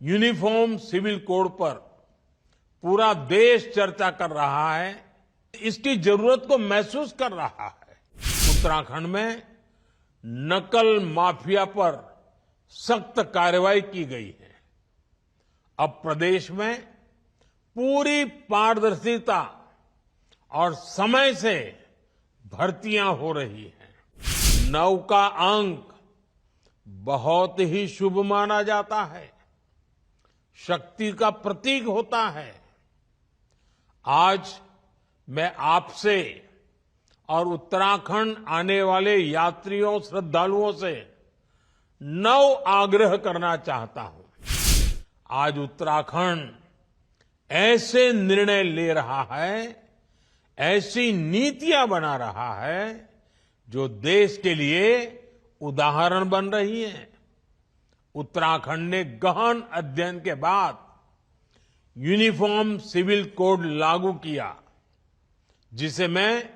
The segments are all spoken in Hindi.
यूनिफॉर्म सिविल कोड पर पूरा देश चर्चा कर रहा है, इसकी जरूरत को महसूस कर रहा है। उत्तराखंड में नकल माफिया पर सख्त कार्रवाई की गई है। अब प्रदेश में पूरी पारदर्शिता और समय से भर्तियां हो रही हैं। 9 का अंक बहुत ही शुभ माना जाता है, शक्ति का प्रतीक होता है। आज मैं आपसे और उत्तराखंड आने वाले यात्रियों, श्रद्धालुओं से 9 आग्रह करना चाहता हूं। आज उत्तराखंड ऐसे निर्णय ले रहा है, ऐसी नीतियां बना रहा है जो देश के लिए उदाहरण बन रही है। उत्तराखंड ने गहन अध्ययन के बाद यूनिफॉर्म सिविल कोड लागू किया, जिसे मैं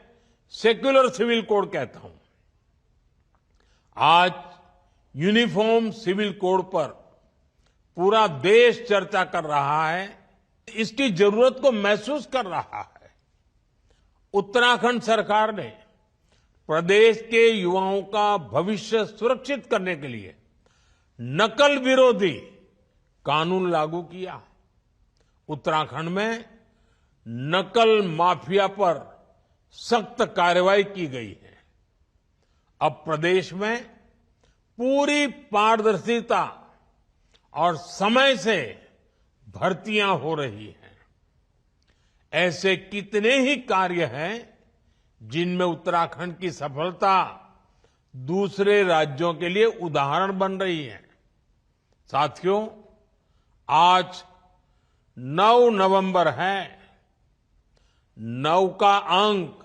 सेक्युलर सिविल कोड कहता हूं। आज यूनिफॉर्म सिविल कोड पर पूरा देश चर्चा कर रहा है, इसकी जरूरत को महसूस कर रहा है। उत्तराखंड सरकार ने प्रदेश के युवाओं का भविष्य सुरक्षित करने के लिए नकल विरोधी कानून लागू किया। उत्तराखंड में नकल माफिया पर सख्त कार्रवाई की गई है। अब प्रदेश में पूरी पारदर्शिता और समय से भर्तियां हो रही हैं। ऐसे कितने ही कार्य हैं जिनमें उत्तराखंड की सफलता दूसरे राज्यों के लिए उदाहरण बन रही है। साथियों, आज 9 नवंबर है। 9 का अंक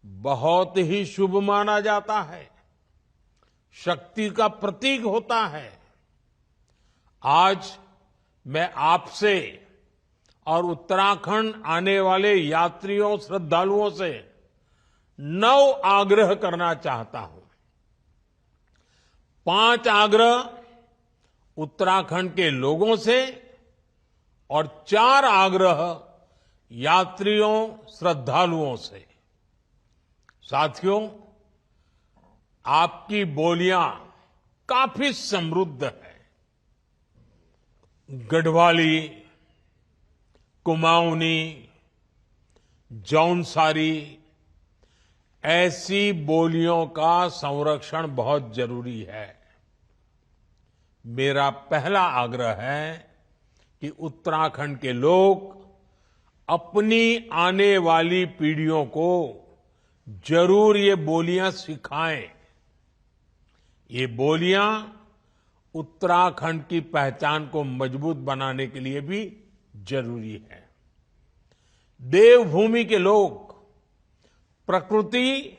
बहुत ही शुभ माना जाता है, शक्ति का प्रतीक होता है। आज मैं आपसे और उत्तराखंड आने वाले यात्रियों, श्रद्धालुओं से 9 आग्रह करना चाहता हूं। 5 आग्रह उत्तराखंड के लोगों से और 4 आग्रह यात्रियों, श्रद्धालुओं से। साथियों, आपकी बोलियां काफी समृद्ध है। गढ़वाली, कुमाऊनी, जौनसारी, ऐसी बोलियों का संरक्षण बहुत जरूरी है। मेरा पहला आग्रह है कि उत्तराखंड के लोग अपनी आने वाली पीढ़ियों को जरूर ये बोलियां सिखाएं। ये बोलियां उत्तराखंड की पहचान को मजबूत बनाने के लिए भी जरूरी है। देवभूमि के लोग प्रकृति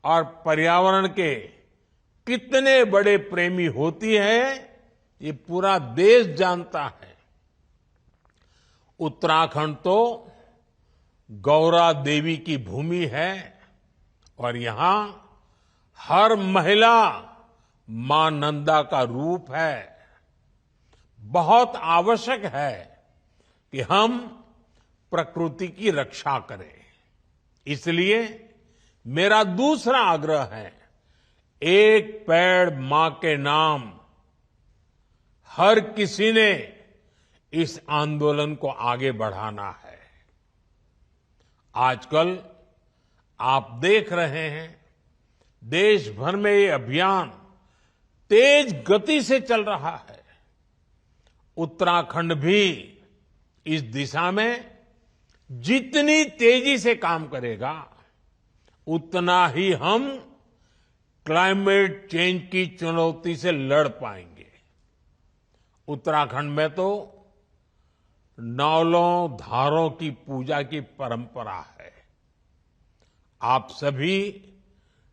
और पर्यावरण के कितने बड़े प्रेमी होती है, ये पूरा देश जानता है। उत्तराखंड तो गौरा देवी की भूमि है और यहां हर महिला मां नंदा का रूप है। बहुत आवश्यक है कि हम प्रकृति की रक्षा करें। इसलिए मेरा दूसरा आग्रह है, एक पेड़ मां के नाम। हर किसी ने इस आंदोलन को आगे बढ़ाना है। आजकल आप देख रहे हैं, देश भर में ये अभियान तेज गति से चल रहा है। उत्तराखंड भी इस दिशा में जितनी तेजी से काम करेगा, उतना ही हम क्लाइमेट चेंज की चुनौती से लड़ पाएंगे। उत्तराखंड में तो नौलों, धारों की पूजा की परंपरा है। आप सभी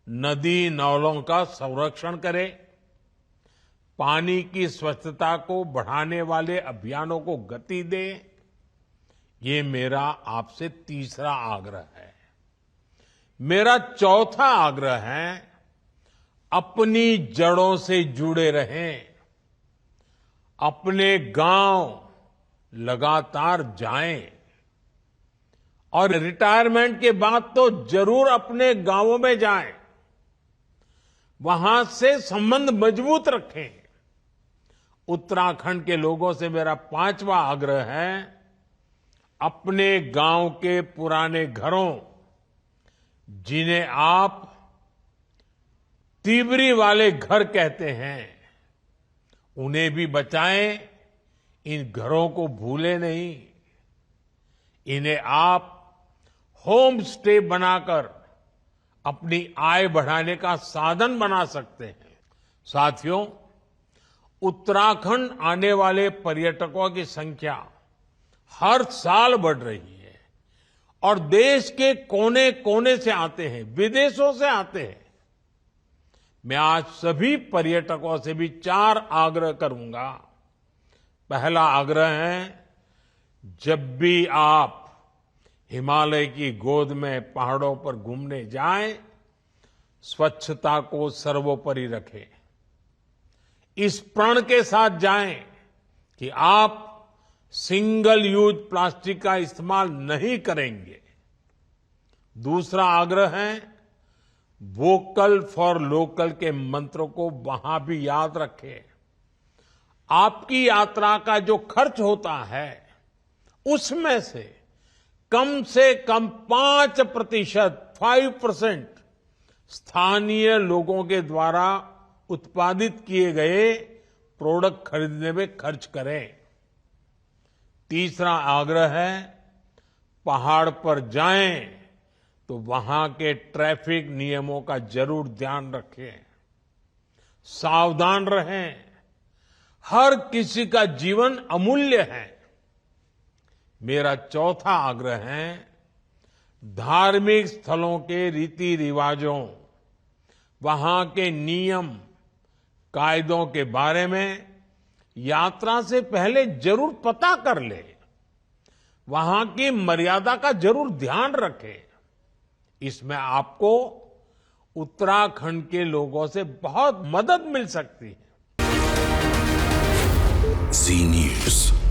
नदी नालों का संरक्षण करें, पानी की स्वच्छता को बढ़ाने वाले अभियानों को गति दें। ये मेरा आपसे तीसरा आग्रह है। मेरा चौथा आग्रह है, अपनी जड़ों से जुड़े रहें। अपने गांव लगातार जाएं और रिटायरमेंट के बाद तो जरूर अपने गांवों में जाएं, वहां से संबंध मजबूत रखें। उत्तराखंड के लोगों से मेरा 5वां आग्रह है, अपने गांव के पुराने घरों, जिन्हें आप तिबरी वाले घर कहते हैं, उन्हें भी बचाएं। इन घरों को भूले नहीं। इन्हें आप होम स्टे बनाकर अपनी आय बढ़ाने का साधन बना सकते हैं। साथियों, उत्तराखंड आने वाले पर्यटकों की संख्या हर साल बढ़ रही है और देश के कोने कोने से आते हैं, विदेशों से आते हैं। मैं आज सभी पर्यटकों से भी 4 आग्रह करूंगा। पहला आग्रह है, जब भी आप हिमालय की गोद में पहाड़ों पर घूमने जाएं, स्वच्छता को सर्वोपरि रखें। इस प्रण के साथ जाएं कि आप सिंगल यूज प्लास्टिक का इस्तेमाल नहीं करेंगे। दूसरा आग्रह है, वोकल फॉर लोकल के मंत्र को वहां भी याद रखें। आपकी यात्रा का जो खर्च होता है, उसमें से कम 5% स्थानीय लोगों के द्वारा उत्पादित किए गए प्रोडक्ट खरीदने में खर्च करें। तीसरा आग्रह है, पहाड़ पर जाएं तो वहां के ट्रैफिक नियमों का जरूर ध्यान रखें, सावधान रहें। हर किसी का जीवन अमूल्य है। मेरा चौथा आग्रह है, धार्मिक स्थलों के रीति रिवाजों, वहां के नियम कायदों के बारे में यात्रा से पहले जरूर पता कर ले। वहां की मर्यादा का जरूर ध्यान रखें। इसमें आपको उत्तराखंड के लोगों से बहुत मदद मिल सकती है। जी न्यूज़।